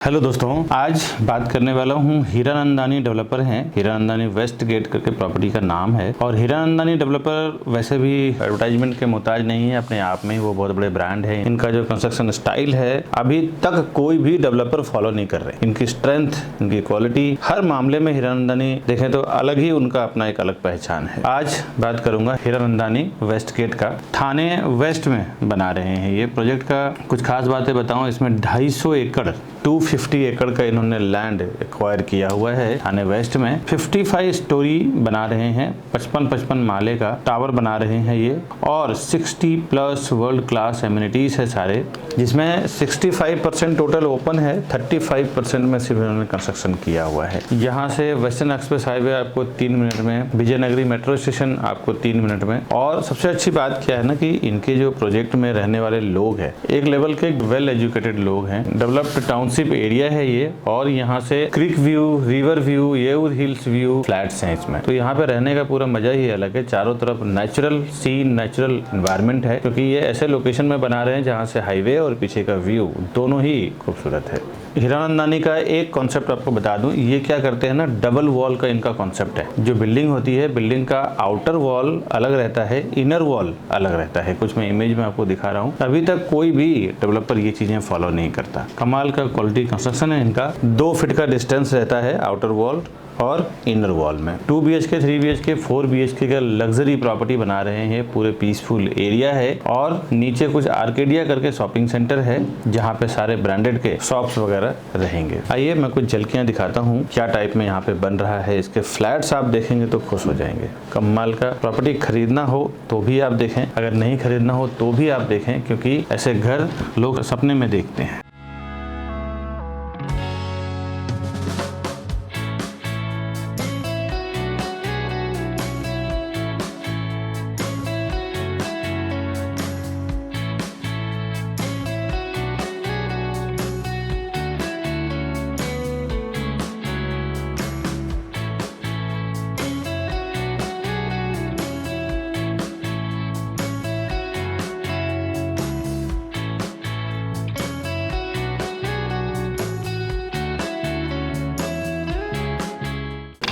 Hello दोस्तों, आज बात करने वाला हूँ हीरानंदानी डेवलपर हैं। हीरानंदानी वेस्ट गेट करके प्रॉपर्टी का नाम है और हीरानंदानी डेवलपर वैसे भी एडवर्टाइजमेंट के मोहताज नहीं है, अपने आप में ही वो बहुत बड़े ब्रांड है। इनका जो कंस्ट्रक्शन स्टाइल है अभी तक कोई भी डेवलपर फॉलो नहीं कर रहे। इनकी स्ट्रेंथ, इनकी क्वालिटी, हर मामले में हीरानंदानी देखें तो अलग ही उनका अपना एक अलग पहचान है। आज बात करूंगा हीरानंदानी वेस्ट गेट का। थाने वेस्ट में बना रहे हैं ये प्रोजेक्ट का। कुछ खास बातें बताऊं, इसमें 250 एकड़ 250 एकड़ का इन्होंने लैंड एक्वायर किया हुआ है थाने वेस्ट में। 55 स्टोरी बना रहे हैं, 55 माले का टावर बना रहे हैं ये, और 60 प्लस वर्ल्ड क्लास एमिनिटीज है सारे, जिसमें 65% टोटल ओपन है, 35% में सिर्फ इन्होंने कंस्ट्रक्शन किया हुआ है। यहाँ से वेस्टर्न एक्सप्रेस हाईवे आपको 3 मिनट में, विजयनगरी मेट्रो स्टेशन आपको 3 मिनट में। और सबसे अच्छी बात क्या है ना कि इनके जो प्रोजेक्ट में रहने वाले लोग हैं एक लेवल के वेल एजुकेटेड लोग हैं। डेवलप्ड टाउनशिप एरिया है ये, और यहाँ से creek view, river view, Yeoor hills view flats हैं इसमें। तो यहाँ पे रहने का पूरा मजा ही अलग है। चारों तरफ नेचुरल सीन, नेचुरल एनवायरनमेंट है, क्योंकि ये ऐसे लोकेशन में बना रहे हैं जहाँ से हाईवे और पीछे का व्यू दोनों ही खूबसूरत है। हीरानंदानी का एक कॉन्सेप्ट आपको बता दूं, ये क्या करते हैं ना, डबल वॉल का इनका कॉन्सेप्ट है। जो बिल्डिंग होती है, बिल्डिंग का आउटर वॉल अलग रहता है, इनर वॉल अलग रहता है। कुछ मैं इमेज में आपको दिखा रहा हूँ। अभी तक कोई भी डेवलपर ये चीजें फॉलो नहीं करता। कमाल का क्वालिटी कंस्ट्रक्शन है इनका। 2 फीट का डिस्टेंस रहता है आउटर वॉल और इनर वॉल में। 2 BHK, 3 BHK, 4 BHK का लग्जरी प्रॉपर्टी बना रहे हैं। पूरे पीसफुल एरिया है और नीचे कुछ आर्केडिया करके शॉपिंग सेंटर है जहाँ पे सारे ब्रांडेड के शॉप्स वगैरह रहेंगे। आइए मैं कुछ झलकियाँ दिखाता हूँ क्या टाइप में यहाँ पे बन रहा है। इसके फ्लैट्स आप देखेंगे तो खुश हो जाएंगे। कमाल का प्रॉपर्टी। खरीदना हो तो भी आप देखें, अगर नहीं खरीदना हो तो भी आप देखें, क्योंकि ऐसे घर लोग सपने में देखते हैं।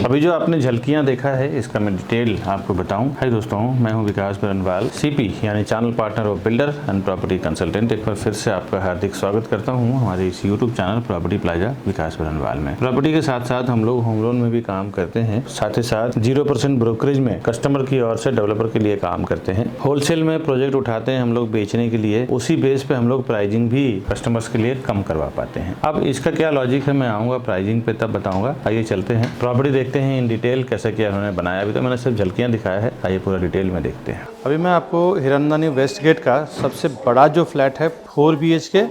अभी जो आपने झलकियां देखा है इसका मैं डिटेल आपको बताऊं। हाय दोस्तों, मैं हूं विकास बरनवाल, सीपी यानी channel partner of builder and property consultant. एक बार फिर से आपका हार्दिक स्वागत करता हूं हमारे इस यूट्यूब चैनल प्रॉपर्टी प्लाजा विकास बरनवाल में। प्रॉपर्टी के साथ साथ हम लोग होम लोन में भी काम करते हैं, साथ ही साथ 0% ब्रोकरेज में कस्टमर की ओर से डेवलपर के लिए काम करते हैं। होलसेल में प्रोजेक्ट उठाते हैं हम लोग बेचने के लिए, उसी बेस पे हम लोग प्राइसिंग भी कस्टमर्स के लिए कम करवा पाते हैं। अब इसका क्या लॉजिक है मैं आऊंगा प्राइसिंग पे तब बताऊंगा। आइए चलते हैं प्रॉपर्टी देखते हैं इन डिटेल कैसे क्या उन्होंने बनाया। अभी तो मैंने सिर्फ झलकियां दिखाया है, आइए पूरा डिटेल में देखते हैं। अभी मैं आपको हीरानंदानी वेस्ट गेट का सबसे बड़ा जो फ्लैट है 4 BHK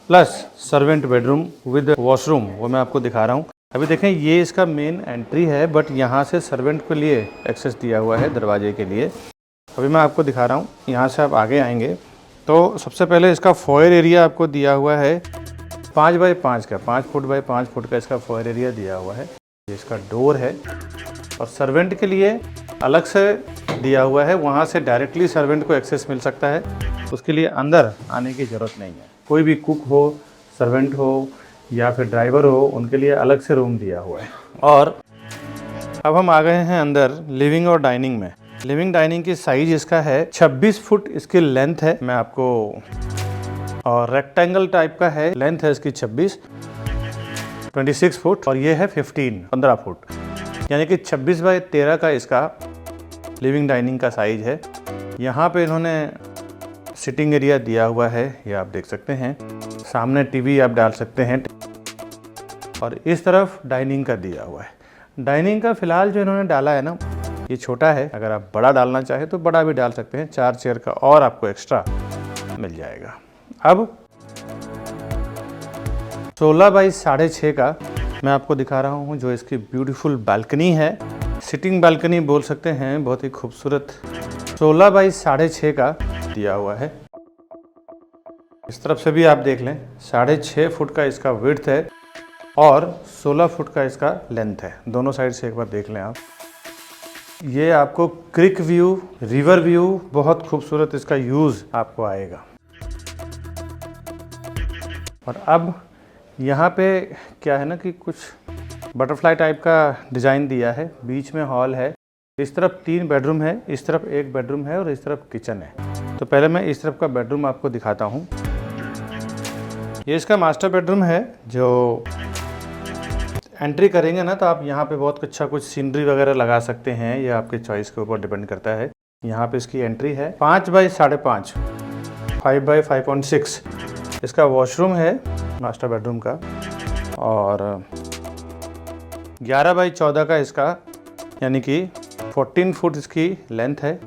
plus servant bedroom with washroom, वो मैं आपको दिखा रहा हूँ। अभी देखें ये इसका मेन एंट्री है, बट यहाँ से सर्वेंट के लिए एक्सेस दिया हुआ है दरवाजे के लिए। अभी मैं आपको दिखा रहा हूँ। यहाँ से आप आगे आएंगे तो सबसे पहले इसका फॉयर एरिया आपको दिया हुआ है 5 बाई 5 का, 5 फुट बाई 5 फुट का इसका फॉयर एरिया दिया हुआ है। इसका डोर है और सर्वेंट के लिए अलग से दिया हुआ है, वहाँ से डायरेक्टली सर्वेंट को एक्सेस मिल सकता है। उसके लिए अंदर आने की ज़रूरत नहीं है। कोई भी कुक हो, सर्वेंट हो या फिर ड्राइवर हो, उनके लिए अलग से रूम दिया हुआ है। और अब हम आ गए हैं अंदर लिविंग और डाइनिंग में। लिविंग डाइनिंग की साइज इसका है 26 फुट इसकी लेंथ है मैं आपको, और रेक्टेंगल टाइप का है। लेंथ है इसकी 26 फुट और ये है 15 फुट, यानी कि 26 बाई 13 का इसका लिविंग डाइनिंग का साइज है। यहाँ पे इन्होंने सिटिंग एरिया दिया हुआ है, ये आप देख सकते हैं। सामने टीवी आप डाल सकते हैं और इस तरफ डाइनिंग का दिया हुआ है। डाइनिंग का फिलहाल जो इन्होंने डाला है ना, ये छोटा है। अगर आप बड़ा डालना चाहें तो बड़ा भी डाल सकते हैं। 4 चेयर का और आपको एक्स्ट्रा मिल जाएगा। अब 16 बाई 6.5 का मैं आपको दिखा रहा हूँ, जो इसकी ब्यूटीफुल बालकनी है, सिटिंग बालकनी बोल सकते हैं, बहुत ही खूबसूरत। 16 बाई 6.5 का दिया हुआ है। इस तरफ से भी आप देख लें, 6.5 फुट का इसका विड्थ है और 16 फुट का इसका लेंथ है। दोनों साइड से एक बार देख लें आप। ये आपको क्रिक व्यू, रिवर व्यू, बहुत खूबसूरत इसका यूज़ आपको आएगा। और अब यहाँ पे क्या है ना कि कुछ बटरफ्लाई टाइप का डिज़ाइन दिया है, बीच में हॉल है, इस तरफ 3 बेडरूम है, इस तरफ 1 बेडरूम है और इस तरफ किचन है। तो पहले मैं इस तरफ का बेडरूम आपको दिखाता हूँ। ये इसका मास्टर बेडरूम है। जो एंट्री करेंगे ना तो आप यहाँ पे बहुत अच्छा कुछ सीनरी वगैरह लगा सकते हैं, ये आपके चॉइस के ऊपर डिपेंड करता है। यहाँ पे इसकी एंट्री है 5 बाई 5.5, 5 बाई 5.6 इसका वॉशरूम है मास्टर बेडरूम का, और 11 बाई 14 का इसका, यानी कि 14 फुट इसकी लेंथ है,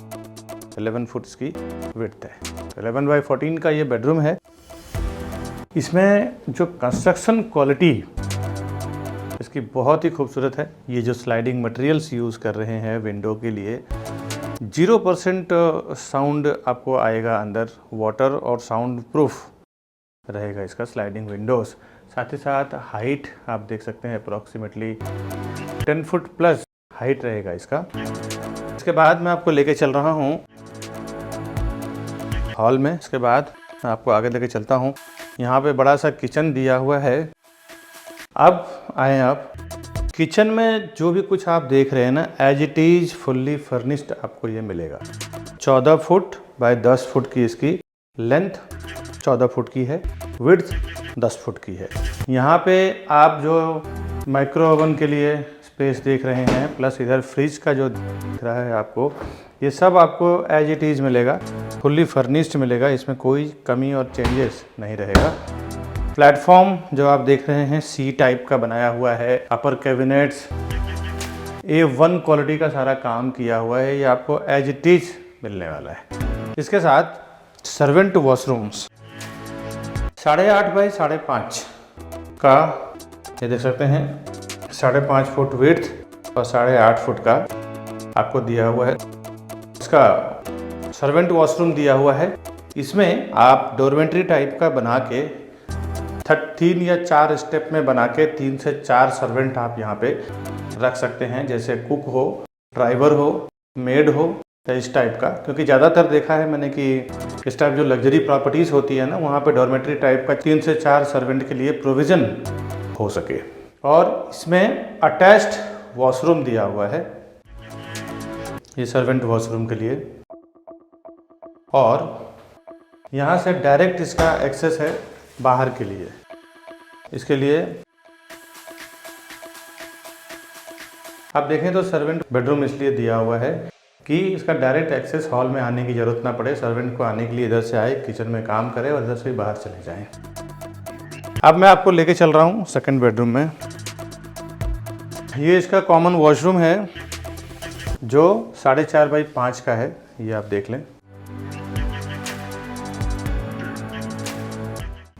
11 फुट इसकी विड्थ है। 11 बाई 14 का ये बेडरूम है। इसमें जो कंस्ट्रक्शन क्वालिटी इसकी बहुत ही खूबसूरत है। ये जो स्लाइडिंग मटेरियल्स यूज़ कर रहे हैं विंडो के लिए, 0% साउंड आपको आएगा अंदर, वाटर और साउंड प्रूफ रहेगा इसका स्लाइडिंग विंडोज़। साथ ही साथ हाइट आप देख सकते हैं अप्रॉक्सीमेटली 10 फुट प्लस हाइट रहेगा इसका। इसके बाद मैं आपको लेके चल रहा हूँ हॉल में। इसके बाद मैं आपको आगे लेके चलता हूँ। यहाँ पे बड़ा सा किचन दिया हुआ है। अब आए आप किचन में, जो भी कुछ आप देख रहे हैं ना, as it is fully furnished आपको ये मिलेगा। 14 फुट बाय 10 फुट की इसकी लेंथ 14 फुट की है, विड्थ 10 फुट की है। यहाँ पे आप जो माइक्रो ओवन के लिए स्पेस देख रहे हैं, प्लस इधर फ्रिज का जो दिख रहा है आपको, ये सब आपको एज इट इज़ मिलेगा, फुल्ली फर्निश्ड मिलेगा। इसमें कोई कमी और चेंजेस नहीं रहेगा। प्लेटफॉर्म जो आप देख रहे हैं सी टाइप का बनाया हुआ है, अपर कैबिनेट्स A1 क्वालिटी का सारा काम किया हुआ है, ये आपको एज इट इज मिलने वाला है। इसके साथ सर्वेंट वॉशरूम्स 8.5 बाई 5.5 का, ये देख सकते हैं 5.5 फुट विड्थ और 8.5 फुट का आपको दिया हुआ है। इसका सर्वेंट वॉशरूम दिया हुआ है। इसमें आप डोरमेंट्री टाइप का बना के 3 या 4 स्टेप में बना के 3 से 4 सर्वेंट आप यहाँ पे रख सकते हैं, जैसे कुक हो, ड्राइवर हो, मेड हो, इस टाइप का। क्योंकि ज़्यादातर देखा है मैंने कि इस टाइप जो लग्जरी प्रॉपर्टीज़ होती है ना, वहाँ पे डॉर्मेट्री टाइप का 3 से 4 सर्वेंट के लिए प्रोविज़न हो सके। और इसमें अटैच्ड वॉशरूम दिया हुआ है, ये सर्वेंट वॉशरूम के लिए। और यहाँ से डायरेक्ट इसका एक्सेस है बाहर के लिए। इसके लिए आप देखें तो सर्वेंट बेडरूम इसलिए दिया हुआ है कि इसका डायरेक्ट एक्सेस हॉल में आने की ज़रूरत ना पड़े, सर्वेंट को आने के लिए इधर से आए, किचन में काम करे और इधर से बाहर चले जाएं। अब मैं आपको लेके चल रहा हूँ सेकंड बेडरूम में। ये इसका कॉमन वॉशरूम है जो 4.5 बाई 5 का है, ये आप देख लें।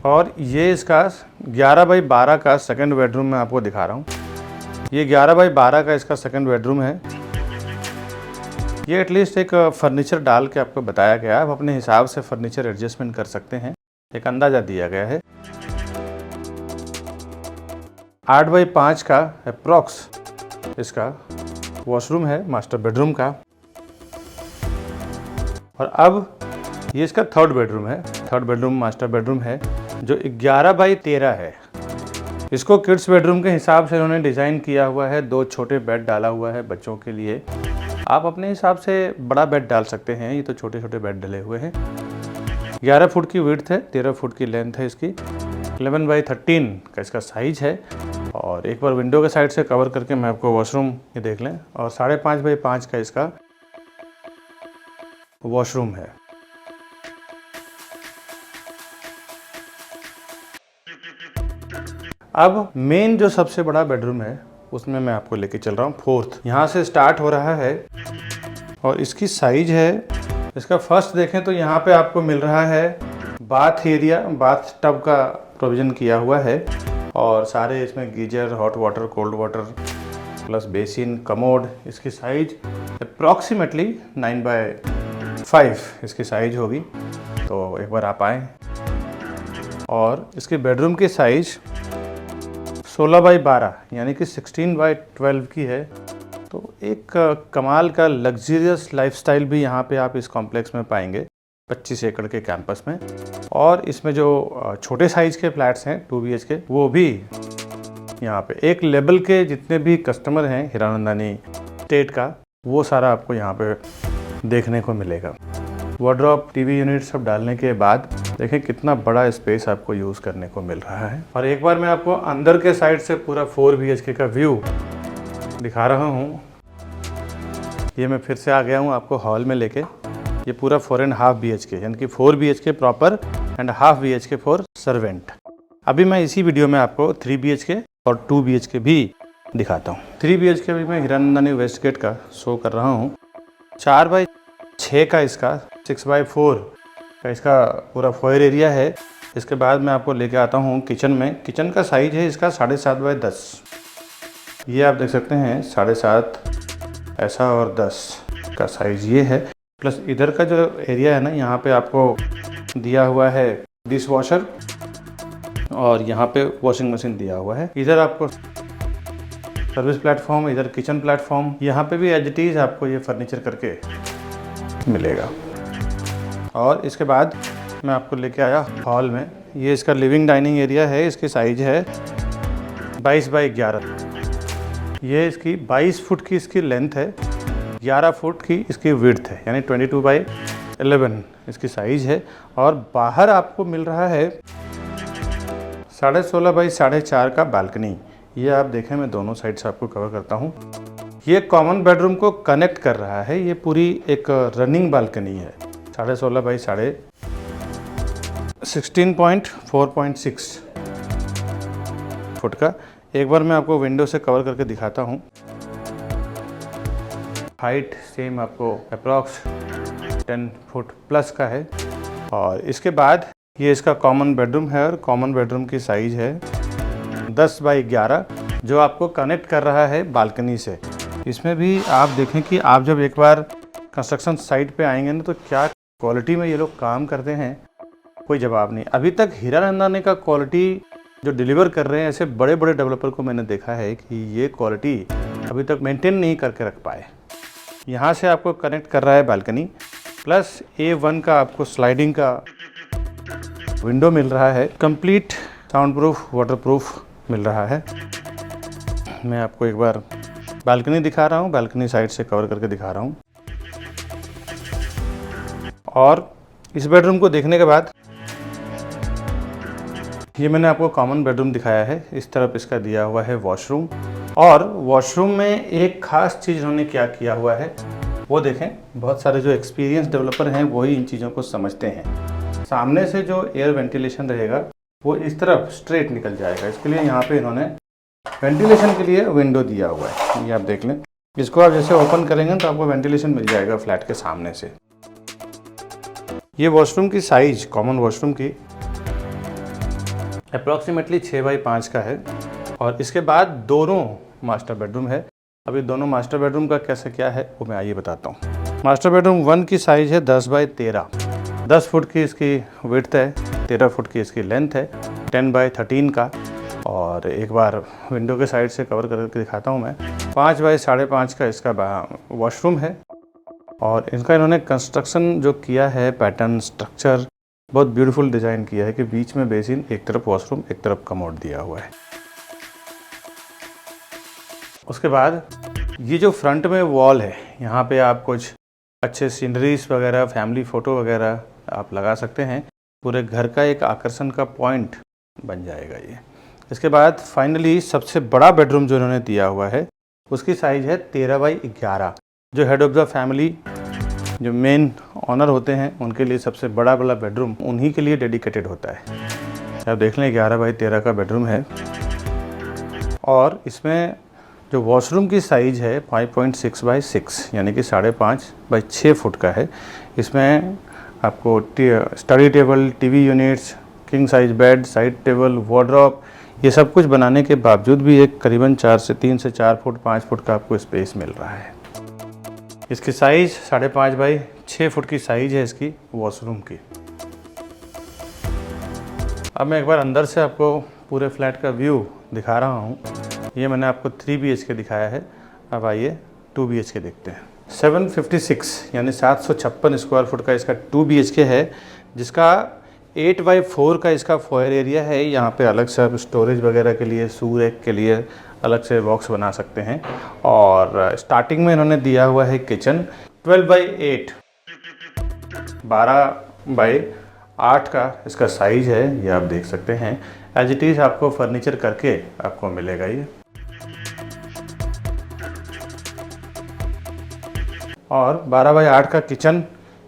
और ये इसका 11 बाई 12 का सेकंड बेडरूम मैं आपको दिखा रहा हूँ। ये 11 बाई 12 का इसका सेकंड बेडरूम है। ये एटलीस्ट एक फर्नीचर डाल के आपको बताया गया है, आप अपने हिसाब से फर्नीचर एडजस्टमेंट कर सकते हैं, एक अंदाज़ा दिया गया है। 8 बाई 5 का अप्रॉक्स इसका वॉशरूम है मास्टर बेडरूम का। और अब ये इसका थर्ड बेडरूम है। थर्ड बेडरूम मास्टर बेडरूम है जो 11 बाई 13 है। इसको किड्स बेडरूम के हिसाब से इन्होंने डिज़ाइन किया हुआ है। 2 छोटे बेड डाला हुआ है बच्चों के लिए। आप अपने हिसाब से बड़ा बेड डाल सकते हैं, ये तो छोटे छोटे बेड डले हुए हैं। 11 फुट की विड्थ है, 13 फुट की लेंथ है इसकी। 11 बाई 13 का इसका साइज है। और एक बार विंडो के साइड से कवर करके मैं आपको वॉशरूम ये देख लें। और 5.5 बाई 5 का इसका वॉशरूम है। अब मेन जो सबसे बड़ा बेडरूम है उसमें मैं आपको लेके चल रहा हूँ फोर्थ। यहाँ से स्टार्ट हो रहा है और इसकी साइज है, इसका फर्स्ट देखें तो यहाँ पे आपको मिल रहा है बाथ एरिया, बाथ टब का प्रोविज़न किया हुआ है। और सारे इसमें geyser, hot water, cold water, plus basin, commode. इसकी साइज अप्रॉक्सीमेटली 9 बाय 5 इसकी साइज होगी। तो एक बार आप आएँ। और इसके बेडरूम की साइज 16 बाई 12 यानी कि 16 बाई 12 की है। तो एक कमाल का लग्जरियस लाइफस्टाइल भी यहाँ पे आप इस कॉम्प्लेक्स में पाएंगे। 25 एकड़ के कैंपस में। और इसमें जो छोटे साइज़ के फ्लैट्स हैं 2 BHK वो भी यहाँ पे एक लेवल के जितने भी कस्टमर हैं हीरानंदानी स्टेट का, वो सारा आपको यहाँ पे देखने को मिलेगा। वार्डरोब, टीवी यूनिट सब डालने के बाद देखें कितना बड़ा स्पेस आपको यूज़ करने को मिल रहा है। और एक बार मैं आपको अंदर के साइड से पूरा 4 BHK का व्यू दिखा रहा हूँ। ये मैं फिर से आ गया हूँ आपको हॉल में लेके। ये पूरा 4.5 BHK यानी कि 4 BHK proper and half BHK for servant. अभी मैं इसी वीडियो में आपको 3 BHK और 2 BHK भी दिखाता हूँ। 3 BHK भी मैं हीरानंदानी वेस्ट गेट का शो कर रहा हूँ। 4x6 का इसका 6x4 का इसका पूरा फॉयर एरिया है। इसके बाद मैं आपको लेके आता हूँ किचन में। किचन का साइज है इसका 7.5x10। ये आप देख सकते हैं 7.5 ऐसा और 10 का साइज़ ये है। प्लस इधर का जो एरिया है ना, यहाँ पे आपको दिया हुआ है डिश वॉशर और यहाँ पे वॉशिंग मशीन दिया हुआ है। इधर आपको सर्विस प्लेटफॉर्म, इधर किचन प्लेटफॉर्म। यहाँ पे भी एज इट इज़ आपको ये फर्नीचर करके मिलेगा। और इसके बाद मैं आपको लेके आया हॉल में। ये इसका लिविंग डाइनिंग एरिया है। इसकी साइज है 22x11। ये इसकी 22 फुट की इसकी लेंथ है, 11 फुट की इसकी विड्थ है, यानी 22x11 इसकी साइज़ है। और बाहर आपको मिल रहा है 16.5x4.5 का बालकनी। ये आप देखें, मैं दोनों साइड से आपको कवर करता हूँ। ये कॉमन बेडरूम को कनेक्ट कर रहा है। ये पूरी एक रनिंग बालकनी है। 16.5 फुट का। एक बार मैं आपको विंडो से कवर करके दिखाता हूँ। हाइट सेम आपको अप्रॉक्स 10 फुट प्लस का है। और इसके बाद ये इसका कॉमन बेडरूम है और कॉमन बेडरूम की साइज़ है 10x11 जो आपको कनेक्ट कर रहा है बालकनी से। इसमें भी आप देखें कि आप जब एक बार कंस्ट्रक्शन साइट पे आएंगे ना, तो क्या क्वालिटी में ये लोग काम करते हैं, कोई जवाब नहीं। अभी तक हीरानंदानी का क्वालिटी जो डिलीवर कर रहे हैं, ऐसे बड़े बड़े डेवलपर को मैंने देखा है कि ये क्वालिटी अभी तक मेंटेन नहीं करके रख पाए। यहाँ से आपको कनेक्ट कर रहा है बालकनी, प्लस A1 का आपको स्लाइडिंग का विंडो मिल रहा है। Complete sound proof, water proof मिल रहा है। मैं आपको एक बार बालकनी दिखा रहा हूँ, बालकनी साइड से कवर करके दिखा रहा हूँ। और इस बेडरूम को देखने के बाद ये मैंने आपको कॉमन बेडरूम दिखाया है। इस तरफ इसका दिया हुआ है वॉशरूम। और वॉशरूम में एक खास चीज़ उन्होंने क्या किया हुआ है वो देखें। बहुत सारे जो एक्सपीरियंस डेवलपर हैं वही इन चीज़ों को समझते हैं। सामने से जो एयर वेंटिलेशन रहेगा वो इस तरफ स्ट्रेट निकल जाएगा। इसके लिए यहाँ पे इन्होंने वेंटिलेशन के लिए विंडो दिया हुआ है। ये आप देख लें। इसको आप जैसे ओपन करेंगे तो आपको वेंटिलेशन मिल जाएगा फ्लैट के सामने से। ये वॉशरूम की साइज, कॉमन वॉशरूम की अप्रॉक्सीमेटली 6x5 का है। और इसके बाद दोनों मास्टर बेडरूम है। अभी दोनों मास्टर बेडरूम का कैसे क्या है वो मैं आइए बताता हूँ। मास्टर बेडरूम 1 की साइज़ है 10x13। 10 फुट की इसकी विड्थ है, 13 फुट की इसकी लेंथ है, 10x13 का। और एक बार विंडो के साइड से कवर करके दिखाता हूँ मैं। 5x5.5 का इसका वॉशरूम है। और इनका इन्होंने कंस्ट्रक्शन जो किया है, पैटर्न स्ट्रक्चर बहुत ब्यूटीफुल डिज़ाइन किया है कि बीच में बेसिन, एक तरफ वॉशरूम, एक तरफ कमोड दिया हुआ है। उसके बाद ये जो फ्रंट में वॉल है, यहाँ पे आप कुछ अच्छे सीनरीज वगैरह, फैमिली फ़ोटो वगैरह आप लगा सकते हैं। पूरे घर का एक आकर्षण का पॉइंट बन जाएगा ये। इसके बाद फाइनली सबसे बड़ा बेडरूम जो इन्होंने दिया हुआ है उसकी साइज़ है 13x11। जो हेड ऑफ़ द फैमिली, जो मेन ऑनर होते हैं, उनके लिए सबसे बड़ा बेडरूम उन्हीं के लिए डेडिकेटेड होता है। आप देख लें 11x13 का बेडरूम है। और इसमें जो वॉशरूम की साइज़ है 5.6x6 यानी कि 5.5x6 फुट का है। इसमें आपको study table, TV units, king size bed, side table, wardrobe, ये सब कुछ बनाने के बावजूद भी एक करीबन 3 से 4 फुट 5 फुट का आपको स्पेस मिल रहा है। इसकी साइज़ 5.5x6 फुट की साइज़ है इसकी वॉशरूम की। अब मैं एक बार अंदर से आपको पूरे फ्लैट का व्यू दिखा रहा हूँ। ये मैंने आपको 3 BHK दिखाया है। अब आइए 2 BHK देखते हैं। 756 यानी 756 स्क्वायर फुट का इसका 2 BHK है, जिसका 8x4 का इसका फॉयर एरिया है। यहाँ पे अलग से आप स्टोरेज वगैरह के लिए, शू रैक के लिए अलग से बॉक्स बना सकते हैं। और स्टार्टिंग में इन्होंने दिया हुआ है किचन 12x8 12x8 का इसका साइज है, ये आप देख सकते हैं। एज इट इज़ आपको फर्नीचर करके आपको मिलेगा ये। और 12x8 का किचन।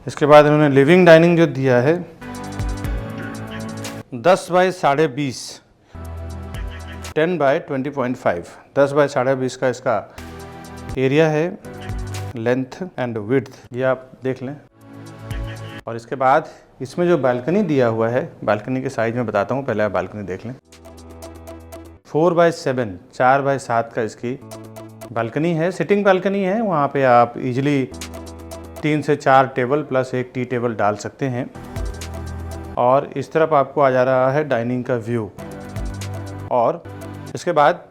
इसके बाद इन्होंने लिविंग डाइनिंग जो दिया है 10x20.5 10x20.5 10x20.5 का इसका एरिया है, लेंथ एंड विड्थ ये आप देख लें। और इसके बाद इसमें जो बालकनी दिया हुआ है, बालकनी के साइज में बताता हूँ, पहले आप बालकनी देख लें। 4x7 4x7 का इसकी बालकनी है, सिटिंग बालकनी है। वहाँ पे आप इजीली 3 से 4 टेबल प्लस एक टी टेबल डाल सकते हैं। और इस तरफ आपको आ जा रहा है डाइनिंग का व्यू। और इसके बाद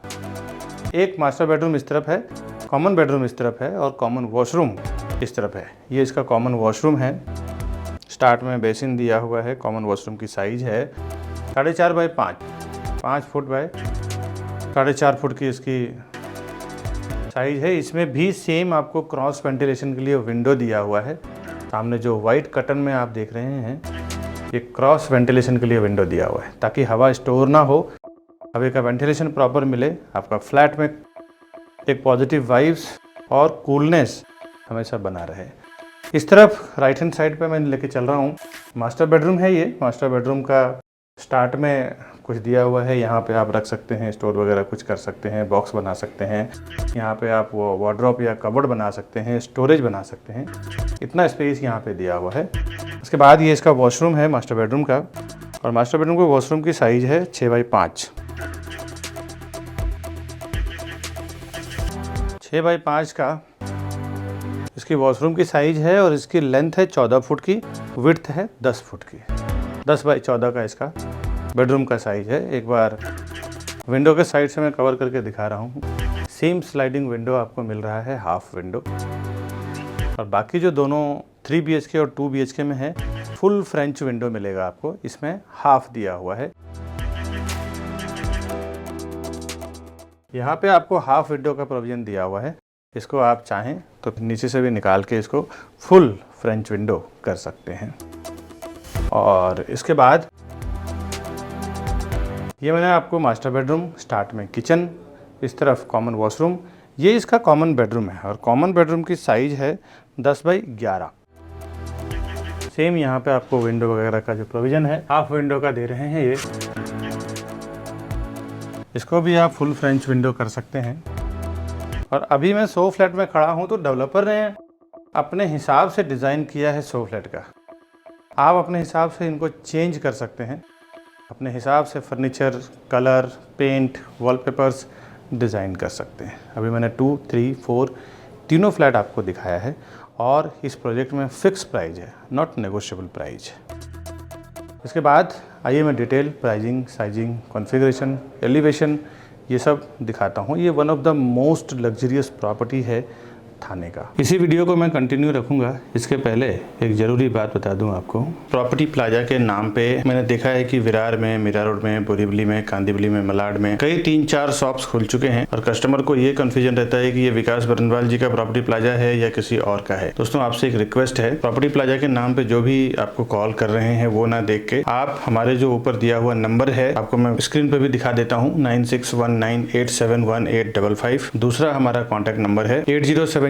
एक मास्टर बेडरूम इस तरफ है, कॉमन बेडरूम इस तरफ है और कॉमन वॉशरूम इस तरफ है। ये इसका कॉमन वॉशरूम है। स्टार्ट में बेसिन दिया हुआ है। कॉमन वॉशरूम की साइज है 4.5x5 5 फुट बाय 4.5 फुट की इसकी साइज है। इसमें भी सेम आपको क्रॉस वेंटिलेशन के लिए विंडो दिया हुआ है। सामने जो वाइट कर्टन में आप देख रहे हैं, ये क्रॉस वेंटिलेशन के लिए विंडो दिया हुआ है, ताकि हवा स्टोर ना हो, हवा का वेंटिलेशन प्रॉपर मिले। आपका फ्लैट में एक पॉजिटिव वाइब्स और कूलनेस हमेशा बना रहे। इस तरफ राइट हैंड साइड पे मैं लेके चल रहा हूँ। मास्टर बेडरूम है ये। मास्टर बेडरूम का स्टार्ट में कुछ दिया हुआ है। यहाँ पे आप रख सकते हैं, स्टोर वगैरह कुछ कर सकते हैं, बॉक्स बना सकते हैं। यहाँ पे आप वो वार्डरोब या कबर्ड बना सकते हैं, स्टोरेज बना सकते हैं। इतना स्पेस यहाँ पे दिया हुआ है। उसके बाद ये इसका वॉशरूम है मास्टर बेडरूम का। और मास्टर बेडरूम के वॉशरूम की साइज है 6x5 6x5 का इसकी वॉशरूम की साइज है। और इसकी लेंथ है 14 फुट की, विड्थ है 10 फुट की। 10x14 का इसका बेडरूम का साइज है। एक बार विंडो के साइड से मैं कवर करके दिखा रहा हूँ। सेम स्लाइडिंग विंडो आपको मिल रहा है, हाफ विंडो। और बाकी जो दोनों 3 BHK और 2 BHK में है, फुल फ्रेंच विंडो मिलेगा आपको। इसमें हाफ दिया हुआ है। यहाँ पे आपको हाफ विंडो का प्रोविजन दिया हुआ है। इसको आप चाहें तो नीचे से भी निकाल के इसको फुल फ्रेंच विंडो कर सकते हैं। और इसके बाद ये मैंने आपको मास्टर बेडरूम, स्टार्ट में किचन, इस तरफ कॉमन वॉशरूम, ये इसका कॉमन बेडरूम है। और कॉमन बेडरूम की साइज है 10x11। सेम यहाँ पे आपको विंडो वगैरह का जो प्रोविज़न है, हाफ विंडो का दे रहे हैं ये। इसको भी आप फुल फ्रेंच विंडो कर सकते हैं। और अभी मैं सो फ्लैट में खड़ा हूँ, तो डेवलपर ने अपने हिसाब से डिज़ाइन किया है सो फ्लैट का। आप अपने हिसाब से इनको चेंज कर सकते हैं। अपने हिसाब से furniture, colour, paint, wallpapers design कर सकते हैं। अभी मैंने 2, 3, 4 तीनों फ्लैट आपको दिखाया है। और इस प्रोजेक्ट में फिक्स प्राइस है, नॉट नेगोशिएबल प्राइस। इसके बाद आइए मैं detail pricing, sizing, configuration, elevation ये सब दिखाता हूँ। ये one of the most luxurious property है थाने का। इसी वीडियो को मैं कंटिन्यू रखूंगा। इसके पहले एक ज़रूरी बात बता दूं आपको। प्रॉपर्टी प्लाजा के नाम पे मैंने देखा है कि विरार में, मीरा रोड में, बोरीवली में, कांदिवली में, मलाड में कई 3-4 शॉप्स खुल चुके हैं। और कस्टमर को ये कंफ्यूजन रहता है कि ये विकास बरनवाल जी का प्रॉपर्टी प्लाजा है या किसी और का है। दोस्तों, आपसे एक रिक्वेस्ट है, प्रॉपर्टी प्लाजा के नाम पे जो भी आपको कॉल कर रहे हैं वो ना देख के आप हमारे जो ऊपर दिया हुआ नंबर है, आपको मैं स्क्रीन पे भी दिखा देता हूँ, 9619871855। दूसरा हमारा कॉन्टेक्ट नंबर है 8070807099।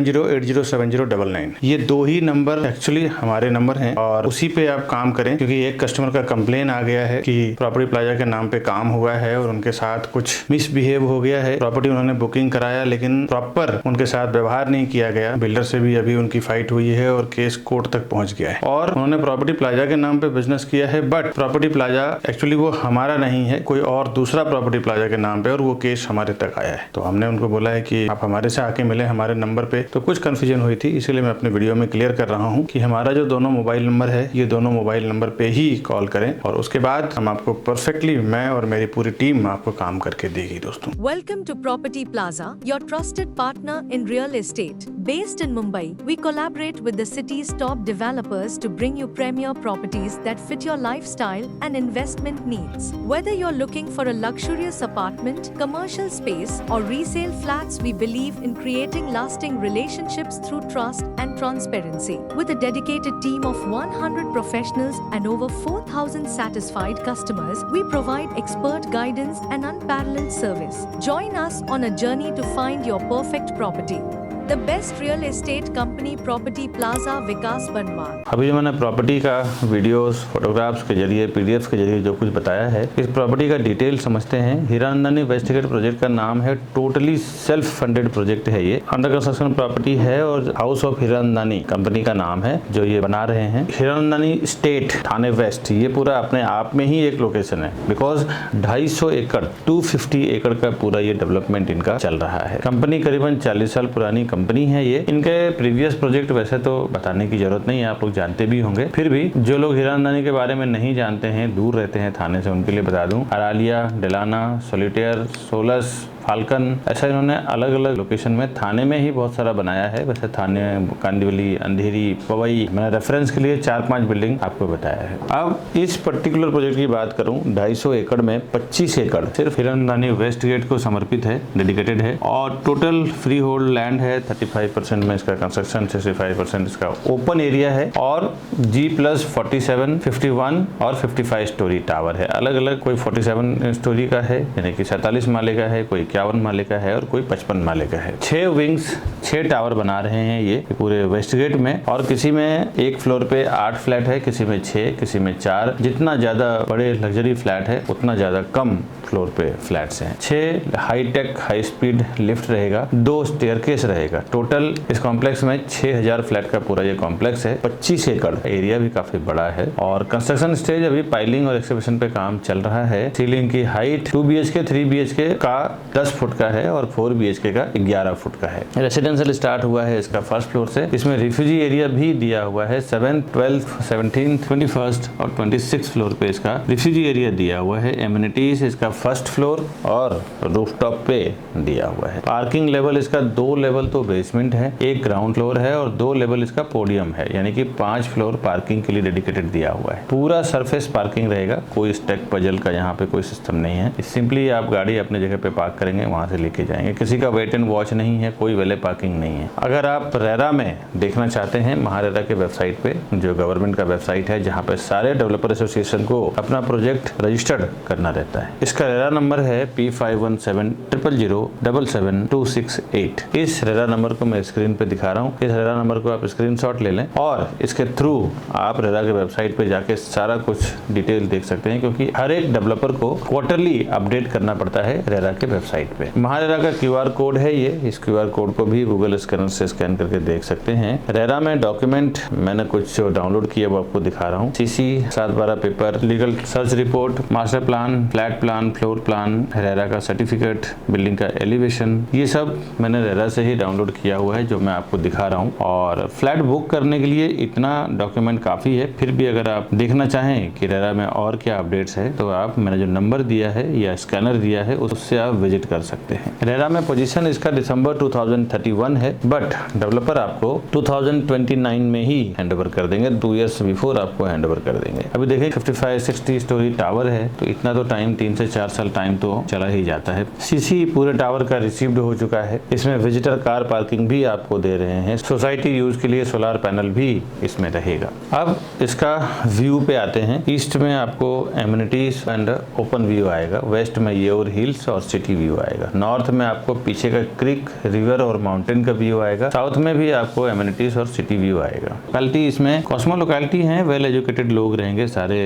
ये 2 ही नंबर एक्चुअली हमारे नंबर हैं। और उसी पे आप काम करें, क्योंकि एक कस्टमर का कंप्लेन आ गया है कि प्रॉपर्टी प्लाजा के नाम पे काम हुआ है और उनके साथ कुछ मिसबिहेव हो गया है। प्रॉपर्टी उन्होंने बुकिंग कराया लेकिन प्रॉपर उनके साथ व्यवहार नहीं किया गया। बिल्डर से भी अभी उनकी फाइट हुई है और केस कोर्ट तक पहुंच गया है। और उन्होंने प्रॉपर्टी प्लाजा के नाम पे बिजनेस किया है, बट प्रॉपर्टी प्लाजा एक्चुअली वो हमारा नहीं है, कोई और दूसरा प्रॉपर्टी प्लाजा के नाम पे, और वो केस हमारे तक आया है। तो हमने उनको बोला है कि आप हमारे से आके मिले, हमारे नंबर पे तो कुछ कंफ्यूजन हुई थी, इसीलिए मैं अपने वीडियो में क्लियर कर रहा हूँ कि हमारा जो दोनों मोबाइल नंबर है, ये दोनों मोबाइल नंबर पे ही कॉल करें और उसके बाद हम आपको परफेक्टली, मैं और मेरी पूरी टीम आपको काम करके देगी दोस्तों। Welcome to Property Plaza, your trusted partner in real estate. Based in Mumbai, we collaborate with the city's top developers to bring you premier properties that fit your lifestyle and investment needs. Whether you're looking for a luxurious apartment, commercial space, or resale flats, we believe in creating lasting relationships through trust and transparency. With a dedicated team of 100 professionals and over 4,000 satisfied customers, we provide expert guidance and unparalleled service. Join us on a journey to find your perfect property. The best real estate company, Property Plaza, विकास बनवार। अभी जो मैंने property का videos, photographs के जरिए, PDF के जरिए जो कुछ बताया है, इस प्रॉपर्टी का डिटेल समझते हैं। हीरानंदानी वेस्टगेट प्रोजेक्ट का नाम है, टोटली सेल्फ फंडेड प्रोजेक्ट है। ये अंडर कंस्ट्रक्शन प्रॉपर्टी है और हाउस ऑफ हीरानंदानी कंपनी का नाम है जो ये बना रहे हैं। हीरानंदानी स्टेट, थाने वेस्ट, ये पूरा अपने आप में ही एक लोकेशन है, बिकॉज 250 एकड़ 250 एकड़ का पूरा ये डेवलपमेंट इनका चल रहा है। कंपनी करीबन 40 साल पुरानी कंपनी है ये। इनके प्रीवियस प्रोजेक्ट वैसे तो बताने की जरूरत नहीं है, आप लोग जानते भी होंगे, फिर भी जो लोग हीरानंदानी के बारे में नहीं जानते हैं, दूर रहते हैं थाने से, उनके लिए बता दूं, अरालिया, डेलाना, सोलिटेयर, सोलस, फाल्कन, ऐसा इन्होंने अलग अलग लोकेशन में, थाने में ही बहुत सारा बनाया है। वैसे थाने, कांदिवली, अंधेरी, पवई, मैंने रेफरेंस के लिए 4-5 बिल्डिंग आपको बताया है। अब इस पर्टिकुलर प्रोजेक्ट की बात करूं, 250 एकड़ में 25 एकड़ सिर्फ हीरानंदानी वेस्ट गेट को समर्पित है, डेडिकेटेड है, और टोटल फ्री होल्ड लैंड है। 35% में इसका कंस्ट्रक्शन, 65% इसका ओपन एरिया है, और G+47, 51 और 55 स्टोरी टावर है। अलग अलग, कोई 47 स्टोरी का है, यानी कि 47 माले का है, कोई 51 माले का है और कोई 55 माले का है। 6 विंग्स, 6 टावर बना रहे हैं ये पूरे वेस्टगेट में, और किसी में एक फ्लोर पे 8 फ्लैट है, किसी में 6, किसी में 4। जितना ज्यादा बड़े लग्जरी फ्लैट है उतना ज्यादा कम फ्लोर पे फ्लैट्स हैं। 6 हाईटेक हाई स्पीड लिफ्ट रहेगा, 2 स्टेयरकेस रहेगा। टोटल इस कॉम्प्लेक्स में 6000 फ्लैट का पूरा ये कॉम्प्लेक्स है। 25 एकड़, एरिया भी काफी बड़ा है, और कंस्ट्रक्शन स्टेज अभी पाइलिंग और एक्सकवेशन पे काम चल रहा है। सीलिंग की हाइट 2 BHK 3 BHK का 10 फुट का है और 4 BHK का 11 फुट का है। रेसिडेंशियल स्टार्ट हुआ है इसका फर्स्ट फ्लोर से। इसमें रिफ्यूजी एरिया भी दिया हुआ है। 7th, 12th, 17th, 21st और 26th फ्लोर पे इसका रिफ्यूजी एरिया दिया हुआ है। एमिनिटीज इसका फर्स्ट फ्लोर और रूफटॉप पे दिया हुआ है। पार्किंग लेवल इसका 2 लेवल तो बेसमेंट है, 1 ग्राउंड फ्लोर है और 2 लेवल इसका पोडियम है, यानी कि 5 फ्लोर पार्किंग के लिए डेडिकेटेड दिया हुआ है। पूरा सरफेस पार्किंग रहेगा, कोई स्टैक पजल का यहाँ पे कोई सिस्टम नहीं है। सिंपली आप गाड़ी अपने जगह पे पार्क करेंगे, वहां से लेके जाएंगे। किसी का वेट एंड वॉच नहीं है, कोई वेले पार्किंग नहीं है। अगर आप रेरा में देखना चाहते हैं, महारेरा के वेबसाइट पे, जो गवर्नमेंट का वेबसाइट है, जहां पे सारे डेवलपर एसोसिएशन को अपना प्रोजेक्ट रजिस्टर्ड करना रहता है। इसका रेरा नंबर है P517000777268। इस रेरा नंबर को मैं स्क्रीन पे दिखा रहा हूँ। इस रेरा नंबर को आप स्क्रीनशॉट ले लें और इसके थ्रू आप रेरा के वेबसाइट पे जाके सारा कुछ डिटेल देख सकते हैं, क्योंकि हर एक डेवलपर को क्वार्टरली अपडेट करना पड़ता है रेरा के वेबसाइट पे। महारेरा का QR कोड है ये, इस QR कोड को भी गूगल स्कैनर से स्कैन करके देख सकते हैं। रेरा में डॉक्यूमेंट मैंने कुछ डाउनलोड किए, वो आपको दिखा रहा हूँ। CC 712 paper, legal search report, master plan, flat plan, floor plan, RERA का सर्टिफिकेट, बिल्डिंग का एलिवेशन, ये सब मैंने रेरा से ही डाउनलोड किया हुआ है, जो मैं आपको दिखा रहा हूँ। और फ्लैट बुक करने के लिए इतना डॉक्यूमेंट काफी है। फिर भी अगर आप देखना चाहें कि रेरा में और क्या अपडेट्स है, तो आप, मैंने जो नंबर दिया है या स्कैनर दिया है, उससे आप विजिट कर सकते हैं। रेरा में पोजीशन इसका दिसंबर 2031 है, बट डेवलपर आपको 2029 में ही हैंडओवर कर देंगे, 2 इयर्स बिफोर आपको हैंडओवर कर देंगे। अभी देखिए 55-60 स्टोरी टावर है, तो इतना तो टाइम, 3 से 4 साल टाइम तो चला ही जाता है। CC पूरे टावर का रिसीव्ड हो चुका है। इसमें विजिटर कार पार्किंग भी आपको दे रहे हैं। सोसाइटी यूज के लिए सोलर पैनल भी इसमें रहेगा। अब इसका व्यू पे आते हैं। ईस्ट में आपको एमिनिटीज एंड ओपन व्यू आएगा, वेस्ट में येऊर हिल्स और सिटी व्यू आएगा, नॉर्थ में आपको पीछे का क्रिक, रिवर और माउंटेन का व्यू आएगा, साउथ में भी आपको एमिनिटीज और सिटी व्यू आएगा। लोकेलिटी इसमें कॉस्मो लोकेलिटी है, वेल एजुकेटेड लोग रहेंगे, सारे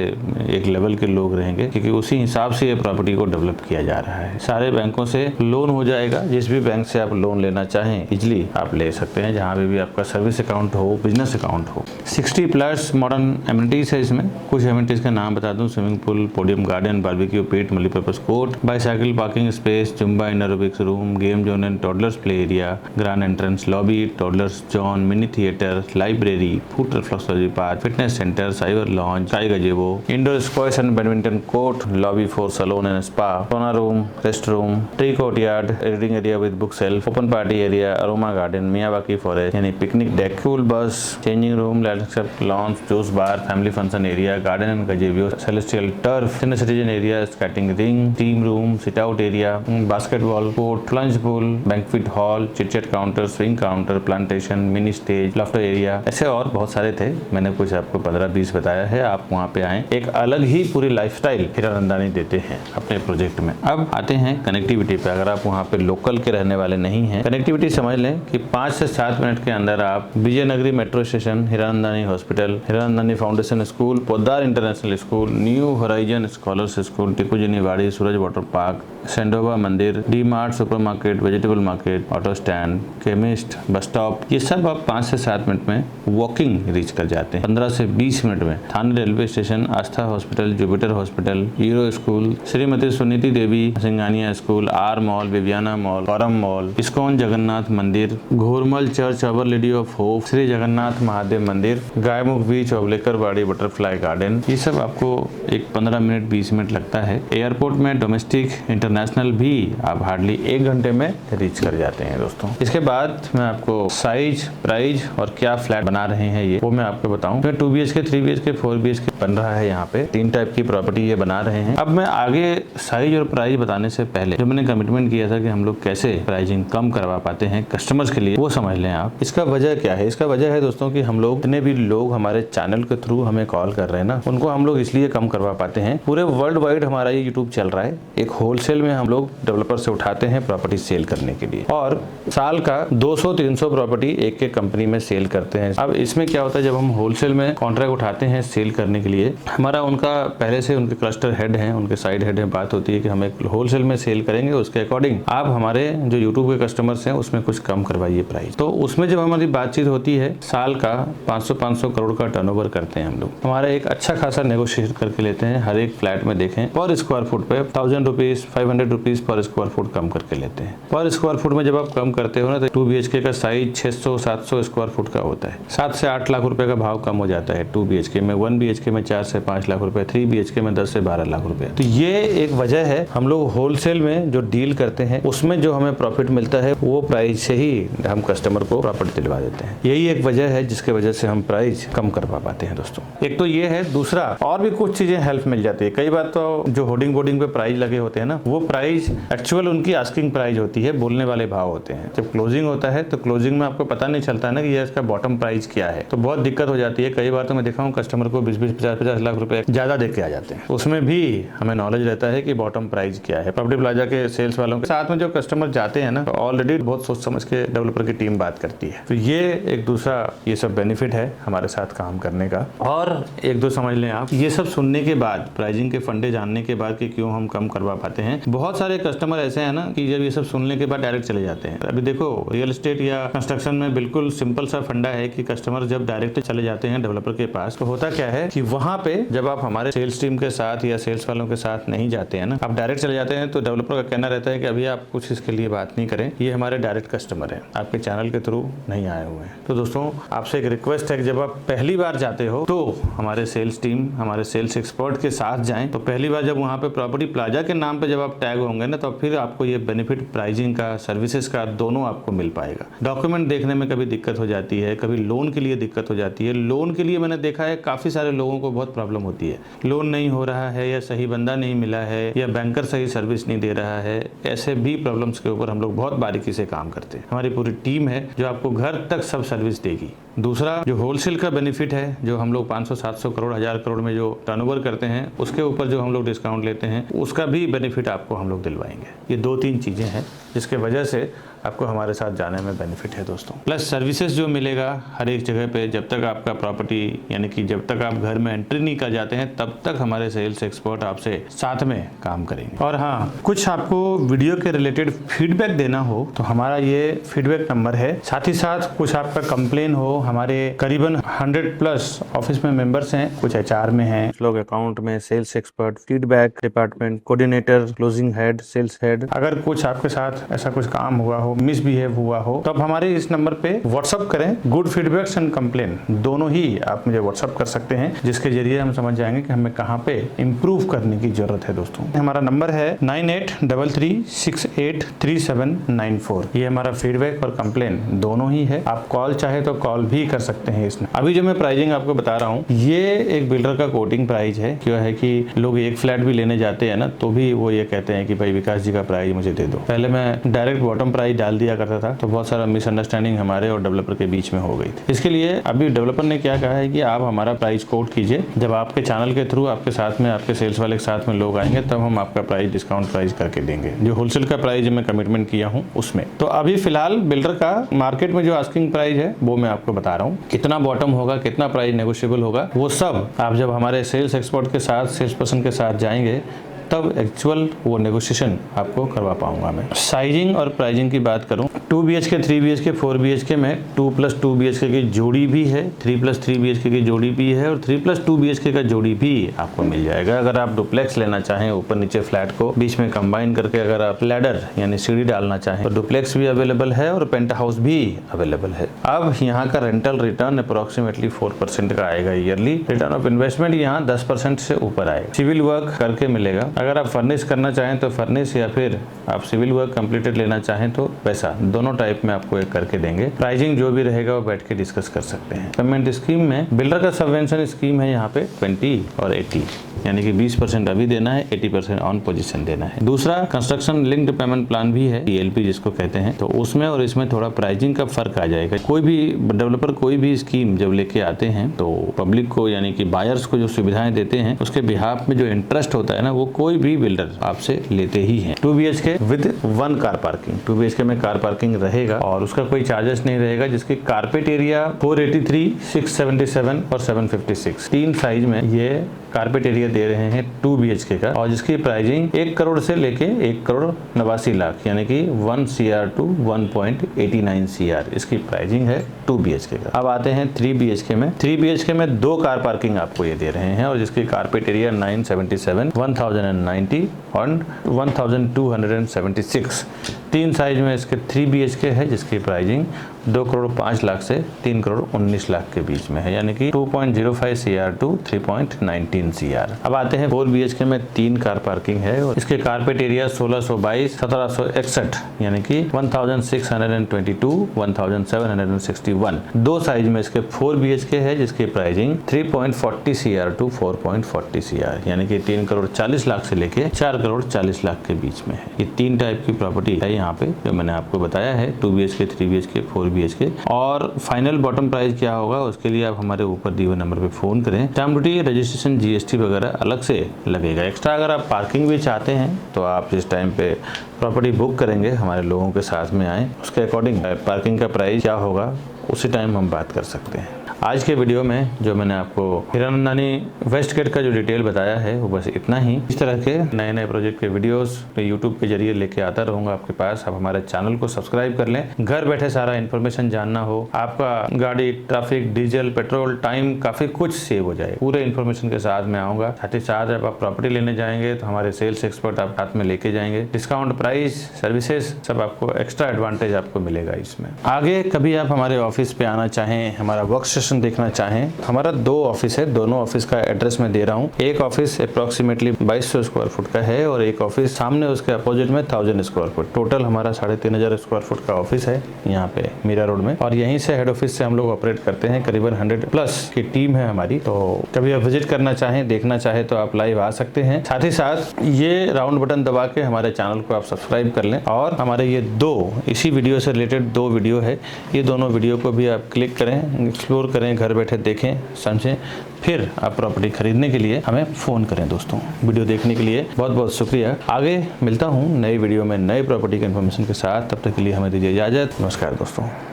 एक लेवल के लोग रहेंगे, क्योंकि उसी हिसाब से ये प्रॉपर्टी को डेवलप किया जा रहा है। सारे बैंकों से लोन हो जाएगा, जिस भी बैंक से आप लोन लेना चाहें इजिली आप ले सकते हैं, जहाँ पे भी आपका सर्विस अकाउंट हो, बिजनेस अकाउंट हो। 60+ मॉडर्न एमिनिटीज है इसमें। कुछ एमिनिटीज का नाम बता दूं, swimming pool, podium garden, barbecue pit, multipurpose court, bicycle parking space, Zumba and aerobics room, game zone and toddlers play area, grand entrance lobby, toddlers zone, mini theatre, library, food reflexology park, fitness centre, cyber lounge, sky gazebo, indoor squash and badminton court, lobby for salon and spa, sauna room, rest room, tree courtyard, reading area with book shelf, open party area, aroma garden, Miyawaki forest यानी picnic deck, school bus, changing room, landscape launch, juice bar, family function area, garden and gazebo, celestial turf, senior citizen area, skating ring, team room, sit out area, basketball court, lunch pool, banquet hall, chit chat counter, swing counter, plantation, mini stage, laughter area, ऐसे और बहुत सारे थे। मैंने कुछ आपको 15-20 बताया है। आप वहाँ पे आए, एक अलग ही पूरी लाइफस्टाइल हीरानंदानी देते हैं अपने प्रोजेक्ट में। अब आते हैं कनेक्टिविटी पे। अगर आप वहाँ पे लोकल के रहने वाले नहीं हैं, कनेक्टिविटी समझ लें कि 5 से 7 मिनट के अंदर आप Vijaynagari metro station, Hiranandani hospital, Hiranandani foundation school, Poddar international school, New Horizon Scholars school, Tikujini Wadi, Suraj water park, सेंडोवा मंदिर, D Mart supermarket, vegetable market, auto stand, chemist, bus stop, ये सब आप 5 से 7 मिनट में वॉकिंग रीच कर जाते हैं। 15 से 20 मिनट में Thane railway station, Aastha hospital, Jupiter hospital, Hero school, Shrimati Suniti Devi Singhania school, R mall, Viviana mall, Forum mall, ISKCON Jagannath मंदिर, घोरमल church, Our Lady of Hope, Shri Jagannath Mahadev मंदिर, गायमुख बीच, ओबलेकरवाड़ी, बटरफ्लाई गार्डन, ये सब आपको एक 15 मिनट 20 मिनट लगता है। एयरपोर्ट में डोमेस्टिक इंटरनेशनल भी आप हार्डली 1 घंटे में रीच कर जाते हैं दोस्तों। इसके बाद मैं आपको साइज, प्राइस और क्या फ्लैट बना रहे हैं ये वो मैं आपको बताऊं। 2 BHK, 3 BHK, 4 BHK बन रहा है। यहाँ पे 3 टाइप की प्रॉपर्टी ये बना रहे हैं। अब मैं आगे साइज और प्राइस बताने से पहले जो मैंने कमिटमेंट किया था कि हम लोग कैसे प्राइसिंग कम करवा पाते हैं कस्टमर्स के लिए, वो समझ लें आप। इसका वजह क्या है? इसका वजह है दोस्तों कि हम लोग, जितने भी लोग हमारे चैनल के थ्रू हमें कॉल कर रहे हैं ना, उनको हम लोग इसलिए कम करवा पाते हैं। पूरे वर्ल्ड वाइड हमारा ये यूट्यूब चल रहा है। एक होलसेल में हम लोग डेवलपर से उठाते हैं प्रॉपर्टी सेल करने के लिए, और साल का 200-300 प्रॉपर्टी एक एक कंपनी में सेल करते हैं। अब इसमें क्या होता है, जब हम होलसेल में कॉन्ट्रैक्ट उठाते हैं सेल करने के लिए, हमारा उनका पहले से उनके क्लस्टर हेड हैं, उनके साइड हेड हैं, बात होती है कि हम एक होलसेल में सेल करेंगे, उसके अकॉर्डिंग आप हमारे जो यूट्यूब के कस्टमर्स हैं उसमें कुछ कम करवाइए प्राइस। तो उसमें जब हमारी बातचीत होती है, साल का 500 करोड़ का टर्नओवर करते हैं हम लोग। हमारा एक अच्छा खासा नेगोशिएट करके लेते हैं। हर एक फ्लैट में देखें पर स्क्वायर फुट पे 1000 रुपीज, 500 रुपीज पर स्क्वायर फुट कम करके लेते हैं। पर स्क्वायर फुट में जब आप कम करते हो ना, तो 2 BHK का साइज 600-700 स्क्वायर फुट का होता है। 7 से 8 लाख रुपए का भाव कम हो जाता है 2 BHK में। 1 BHK में 4 से 5 लाख रुपए, 3 BHK में 10 से 12 लाख रुपए। तो ये एक वजह है, हम लोग होलसेल में जो डील करते हैं उसमें जो हमें प्रॉफिट मिलता है वो प्राइस से ही हम कस्टमर को प्रॉपर्टी दिलवा देते हैं। यही एक वजह है जिसके वजह से हम प्राइस कम करवा पाते हैं दोस्तों। एक तो ये है। दूसरा, और भी कुछ चीजें हेल्प मिल जाती है। कई बार तो जो होर्डिंग बोर्डिंग पे प्राइस लगे होते हैं ना, वो प्राइस एक्चुअल उनकी आस्किंग प्राइस होती है, बोलने वाले भाव होते हैं। जब क्लोजिंग होता है तो क्लोजिंग में आपको पता नहीं चलता है ना कि ये इसका बॉटम प्राइस क्या है, तो बहुत दिक्कत हो जाती है। कई बार तो मैं देखा हूँ कस्टमर को 20-20, 50-50 लाख रुपए ज्यादा दे के आ जाते हैं। उसमें भी हमें नॉलेज रहता है कि बॉटम प्राइस क्या है। प्रॉपर्टी प्लाजा के सेल्स वालों के साथ में जो कस्टमर जाते हैं ना, ऑलरेडी बहुत सोच समझ के डेवलपर की टीम बात करती है। तो ये एक दूसरा ये सब बेनिफिट है हमारे साथ काम करने का। और एक दो समझ लें आप, ये सब सुनने के बाद, प्राइसिंग के फंडे जानने के बाद कि क्यों हम कम करवा पाते हैं, बहुत सारे कस्टमर ऐसे हैं ना कि जब ये सब सुनने के बाद डायरेक्ट चले जाते हैं। अभी देखो, रियल एस्टेट या कंस्ट्रक्शन में बिल्कुल सिंपल सा फंडा है कि कस्टमर जब डायरेक्ट चले जाते हैं डेवलपर के पास, तो होता क्या है कि वहां पे जब आप हमारे सेल्स टीम के साथ या सेल्स वालों के साथ नहीं जाते हैं ना, आप डायरेक्ट चले जाते हैं, तो डेवलपर का कहना रहता है कि अभी आप कुछ इसके लिए बात नहीं करें, ये हमारे डायरेक्ट कस्टमर है, आपके चैनल के थ्रू नहीं आए हुए हैं। तो दोस्तों, आपसे एक रिक्वेस्ट है कि जब आप पहली बार जाते हो तो हमारे सेल्स टीम, हमारे सेल्स एक्सपर्ट के साथ जाएं। तो पहली बार जब वहां पे प्रॉपर्टी प्लाजा के नाम पे जब आप टैग होंगे ना, तो फिर आपको ये बेनिफिट प्राइसिंग का, सर्विसेज का, दोनों आपको मिल पाएगा। डॉक्यूमेंट देखने में कभी दिक्कत हो जाती है, कभी लोन के लिए दिक्कत हो जाती है। लोन के लिए मैंने देखा है काफी सारे लोगों को बहुत प्रॉब्लम होती है, लोन नहीं हो रहा है, या सही बंदा नहीं मिला है, या बैंकर सही सर्विस नहीं दे रहा है। ऐसे भी प्रॉब्लम्स के ऊपर हम लोग बहुत बारीकी से काम करते हैं। हमारी पूरी टीम है जो आपको घर तक सब सर्विस देगी। दूसरा, जो होलसेल का बेनिफिट है, जो हम लोग 500-700 करोड़, 1000 करोड़ में जो टर्नओवर करते हैं, उसके ऊपर जो हम लोग डिस्काउंट लेते हैं, उसका भी बेनिफिट आपको हम लोग दिलवाएंगे। ये 2-3 चीजें हैं जिसके वजह से आपको हमारे साथ जाने में बेनिफिट है दोस्तों। प्लस सर्विसेज जो मिलेगा हर एक जगह पे, जब तक आपका प्रॉपर्टी यानी कि जब तक आप घर में एंट्री नहीं कर जाते हैं तब तक हमारे सेल्स एक्सपर्ट आपसे साथ में काम करेंगे। और हाँ, कुछ आपको वीडियो के रिलेटेड फीडबैक देना हो तो हमारा ये फीडबैक नंबर है। साथ ही साथ कुछ आपका कंप्लेन हो, हमारे करीबन 100+ ऑफिस में मेंबर्स हैं, कुछ HR में हैं, लोग अकाउंट में, sales expert, feedback department, coordinator, closing head, sales head, अगर कुछ आपके साथ ऐसा कुछ काम हुआ हो, मिसबिहेव हुआ हो, तो आप हमारे इस नंबर पे व्हाट्सअप करें। गुड फीडबैक्स एंड कंप्लेन दोनों ही आप मुझे व्हाट्सअप कर सकते हैं, जिसके जरिए हम समझ जाएंगे कि हमें कहाँ पे इंप्रूव करने की जरूरत है दोस्तों। हमारा नंबर है 9833683794। ये हमारा फीडबैक और कंप्लेन दोनों ही है। आप कॉल चाहे तो कॉल भी कर सकते हैं इसमें। अभी जो मैं प्राइसिंग आपको बता रहा हूँ, ये एक बिल्डर का कोटिंग प्राइस है। क्यों है कि लोग एक फ्लैट भी लेने जाते हैं ना, तो भी वो ये कहते हैं कि भाई विकास जी का प्राइस मुझे दे दो। पहले मैं डायरेक्ट बॉटम प्राइस डाल दिया करता था, तो बहुत सारा मिसअंडरस्टैंडिंग हमारे और डेवलपर के बीच में हो गई थी। इसके लिए अभी डेवलपर ने क्या कहा है कि आप हमारा प्राइस कोट कीजिए। जब आपके चैनल के थ्रू आपके साथ में, आपके सेल्स वाले के साथ में लोग आएंगे, तब हम आपका प्राइस डिस्काउंट प्राइस करके देंगे। जो होलसेल का प्राइस मैं कमिटमेंट किया हूँ उसमें। तो अभी फिलहाल बिल्डर का मार्केट में जो आस्किंग प्राइस है वो मैं आपको बता रहा हूँ। कितना बॉटम होगा, कितना प्राइस नेगोशिएबल होगा, वो सब आप जब हमारे सेल्स एक्सपर्ट के साथ, सेल्स पर्सन के साथ जाएंगे तब एक्चुअल वो नेगोशिएशन आपको करवा पाऊंगा मैं। साइजिंग और प्राइसिंग की बात करूं, 2 BHK, 3 BHK, 4 BHK में 2+2 BHK की जोड़ी भी है, 3+3 BHK की जोड़ी भी है और 3+2 BHK का जोड़ी भी आपको मिल जाएगा। अगर आप डुप्लेक्स लेना चाहें, ऊपर नीचे फ्लैट को बीच में कंबाइन करके अगर आप लैडर यानी सीढ़ी डालना चाहें, तो डुप्लेक्स भी अवेलेबल है और पेंट हाउस भी अवेलेबल है। अब यहाँ का रेंटल रिटर्न अप्रोक्सीमेटली 4% का आएगा ईयरली। रिटर्न ऑफ इन्वेस्टमेंट यहाँ 10% से ऊपर आएगा। सिविल वर्क करके मिलेगा। अगर आप फर्निश करना चाहें तो फर्निश, या फिर आप सिविल वर्क कंप्लीटेड लेना चाहें तो वैसा, दोनों टाइप में आपको एक करके देंगे। प्राइसिंग जो भी रहेगा वो बैठ के डिस्कस कर सकते हैं। पेमेंट स्कीम में बिल्डर का सबवेंशन स्कीम है यहाँ पे 20 और 80, यानी कि 20% अभी देना है, 80% ऑन पोजीशन देना है। दूसरा कंस्ट्रक्शन लिंक्ड पेमेंट प्लान भी है, ELP जिसको कहते हैं। तो उसमें और इसमें थोड़ा प्राइसिंग का फर्क आ जाएगा। कोई भी डेवलपर कोई भी स्कीम जब लेके आते हैं तो पब्लिक को यानी कि बायर्स को जो सुविधाएं देते हैं उसके बिहाफ में जो इंटरेस्ट होता है ना, वो कोई भी बिल्डर आपसे लेते ही हैं। 2 BHK with 1 car parking, 2 BHK में कार पार्किंग रहेगा और उसका कोई चार्जेस नहीं रहेगा, जिसकी कारपेट एरिया 483, 677 और 756 तीन साइज में ये कारपेट एरिया दे रहे हैं 2 BHK का, और जिसकी प्राइसिंग 1 करोड़ से लेके 1,89 लाख यानी कि 1 CR to 1.89 CR इसकी प्राइसिंग है 2 BHK का। अब आते हैं 3 BHK में। 3 BHK में 2 कार पार्किंग आपको ये दे रहे हैं और जिसकी कारपेट एरिया 977, 1090 और 1276 तीन साइज में इसके 3 BHK है, जिसकी प्राइसिंग 2 करोड़ 5 लाख से 3 करोड़ 19 लाख के बीच में है, यानी कि 2.05 CR to 3.19 CR। अब आते हैं 4 BHK में 3 कार पार्किंग है और इसके कारपेट एरिया 1622, 1761 यानी कि 1622, 1761 दो साइज में इसके 4 BHK है, जिसकी प्राइसिंग 3.40 CR to 4.40 CR यानी कि 3 करोड़ 40 लाख से लेके 4 करोड़ 40 लाख के बीच में है। ये तीन टाइप की प्रॉपर्टी है यहाँ पे जो मैंने आपको बताया है, 2 BHK, 3 BHK, 4 BHK। और फाइनल बॉटम प्राइस क्या होगा उसके लिए आप हमारे ऊपर दिए हुए नंबर पे फोन करें। स्टैम्प ड्यूटी, रजिस्ट्रेशन, GST वगैरह अलग से लगेगा एक्स्ट्रा। अगर आप पार्किंग भी चाहते हैं तो आप जिस टाइम पे प्रॉपर्टी बुक करेंगे हमारे लोगों के साथ में आए, उसके अकॉर्डिंग पार्किंग का प्राइस क्या होगा उसी टाइम हम बात कर सकते हैं। आज के वीडियो में जो मैंने आपको हीरानंदानी वेस्ट गेट का जो डिटेल बताया है वो बस इतना ही। इस तरह के नए नए प्रोजेक्ट के वीडियोस मैं यूट्यूब के जरिए लेके आता रहूंगा आपके पास। आप हमारे चैनल को सब्सक्राइब कर लें। घर बैठे सारा इन्फॉर्मेशन जानना हो, आपका गाड़ी, ट्रैफिक, डीजल, पेट्रोल, टाइम काफी कुछ सेव हो जाए, पूरे इन्फॉर्मेशन के साथ में आऊंगा। साथ ही साथ जब आप प्रॉपर्टी लेने जाएंगे तो हमारे सेल्स एक्सपर्ट आप साथ में लेके जाएंगे। डिस्काउंट, प्राइस, सर्विसेज सब आपको एक्स्ट्रा एडवांटेज आपको मिलेगा इसमें। आगे कभी आप हमारे ऑफिस पे आना चाहें, हमारा वर्क सेशन देखना चाहें, हमारा 2 ऑफिस है, दोनों ऑफिस का एड्रेस मैं दे रहा हूँ। एक ऑफिस अप्रोक्सीमेटली 2200 स्क्वायर फुट का है और एक ऑफिस सामने उसके अपोजिट में 1000 स्क्वायर फुट। टोटल हमारा 3500 स्क्वायर फुट का ऑफिस है यहाँ पे मीरा रोड में, और यहीं से हेड ऑफिस से हम लोग ऑपरेट करते हैं। करीबन 100+ की टीम है हमारी। तो कभी आप विजिट करना चाहें, देखना चाहे तो आप लाइव आ सकते हैं। साथ ही साथ ये राउंड बटन दबा के हमारे चैनल को आप सब्सक्राइब कर लें, और हमारे ये 2 इसी वीडियो से रिलेटेड 2 वीडियो है, ये दोनों वीडियो को भी आप क्लिक करें, एक्सप्लोर करें, करें, घर बैठे देखें, समझें, फिर आप प्रॉपर्टी खरीदने के लिए हमें फ़ोन करें। दोस्तों, वीडियो देखने के लिए बहुत बहुत शुक्रिया। आगे मिलता हूँ नई वीडियो में नई प्रॉपर्टी की इन्फॉर्मेशन के साथ। तब तक के लिए हमें दीजिए इजाज़त। नमस्कार दोस्तों।